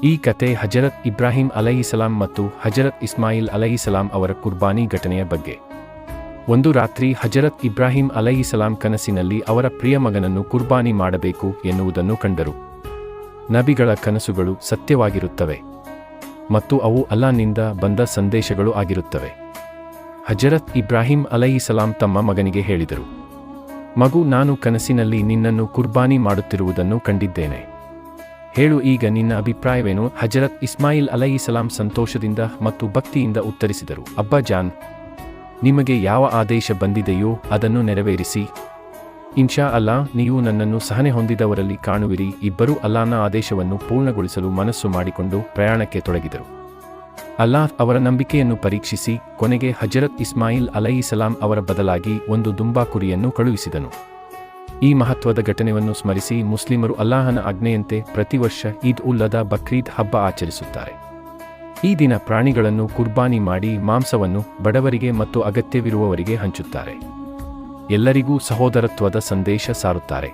ಈ ಕತೆ ಹಜರತ್ ಇಬ್ರಾಹಿಂ ಅಲೈಹಿಸಲಾಂ ಮತ್ತು ಹಜರತ್ ಇಸ್ಮಾಯಿಲ್ ಅಲೈಹಿಸಲಾಂ ಅವರ ಕುರ್ಬಾನಿ ಘಟನೆಯ ಬಗ್ಗೆ. ಒಂದು ರಾತ್ರಿ ಹಜರತ್ ಇಬ್ರಾಹಿಂ ಅಲೈಹಿಸಲಾಂ ಕನಸಿನಲ್ಲಿ ಅವರ ಪ್ರಿಯ ಮಗನನ್ನು ಕುರ್ಬಾನಿ ಮಾಡಬೇಕು ಎನ್ನುವುದನ್ನು ಕಂಡರು. ನಬಿಗಳ ಕನಸುಗಳು ಸತ್ಯವಾಗಿರುತ್ತವೆ ಮತ್ತು ಅವು ಅಲ್ಲಾಹ್ನಿಂದ ಬಂದ ಸಂದೇಶಗಳು ಆಗಿರುತ್ತವೆ. ಹಜರತ್ ಇಬ್ರಾಹಿಂ ಅಲೈಹಿಸಲಾಂ ತಮ್ಮ ಮಗನಿಗೆ ಹೇಳಿದರು, ಮಗು, ನಾನು ಕನಸಿನಲ್ಲಿ ನಿನ್ನನ್ನು ಕುರ್ಬಾನಿ ಮಾಡುತ್ತಿರುವುದನ್ನು ಕಂಡಿದ್ದೇನೆ. ಹೇಳು, ಈಗ ನಿನ್ನ ಅಭಿಪ್ರಾಯವೇನು? ಹಜರತ್ ಇಸ್ಮಾಯಿಲ್ ಅಲೈಹಿಸಲಾಂ ಸಂತೋಷದಿಂದ ಮತ್ತು ಭಕ್ತಿಯಿಂದ ಉತ್ತರಿಸಿದರು, ಅಬ್ಬಾ ಜಾನ್, ನಿಮಗೆ ಯಾವ ಆದೇಶ ಬಂದಿದೆಯೋ ಅದನ್ನು ನೆರವೇರಿಸಿ. ಇನ್ಶಾ ಅಲ್ಲಾ, ನೀವು ನನ್ನನ್ನು ಸಹನೆ ಹೊಂದಿದವರಲ್ಲಿ ಕಾಣುವಿರಿ. ಇಬ್ಬರೂ ಅಲ್ಲಾಹನ ಆದೇಶವನ್ನು ಪೂರ್ಣಗೊಳಿಸಲು ಮನಸ್ಸು ಮಾಡಿಕೊಂಡು ಪ್ರಯಾಣಕ್ಕೆ ತೊಡಗಿದರು. ಅಲ್ಲಾಹ್ ಅವರ ನಂಬಿಕೆಯನ್ನು ಪರೀಕ್ಷಿಸಿ ಕೊನೆಗೆ ಹಜರತ್ ಇಸ್ಮಾಯಿಲ್ ಅಲೈಹಿಸಲಾಂ ಅವರ ಬದಲಾಗಿ ಒಂದು ದುಂಬಾ ಕುರಿಯನ್ನು ಕಳುಹಿಸಿದನು. ಈ ಮಹತ್ವದ ಘಟನೆಯನ್ನು ಸ್ಮರಿಸಿ ಮುಸ್ಲಿಮರು ಅಲ್ಲಾಹನ ಆಜ್ಞೆಯಂತೆ ಪ್ರತಿ ವರ್ಷ ಈದ್ ಉಲ್ ಅಧಾ ಬಕ್ರೀದ್ ಹಬ್ಬ ಆಚರಿಸುತ್ತಾರೆ. ಈ ದಿನ ಪ್ರಾಣಿಗಳನ್ನು ಕುರ್ಬಾನಿ ಮಾಡಿ ಮಾಂಸವನ್ನು ಬಡವರಿಗೆ ಮತ್ತು ಅಗತ್ಯವಿರುವವರಿಗೆ ಹಂಚುತ್ತಾರೆ. ಎಲ್ಲರಿಗೂ ಸಹೋದರತ್ವದ ಸಂದೇಶ ಸಾರುತ್ತಾರೆ.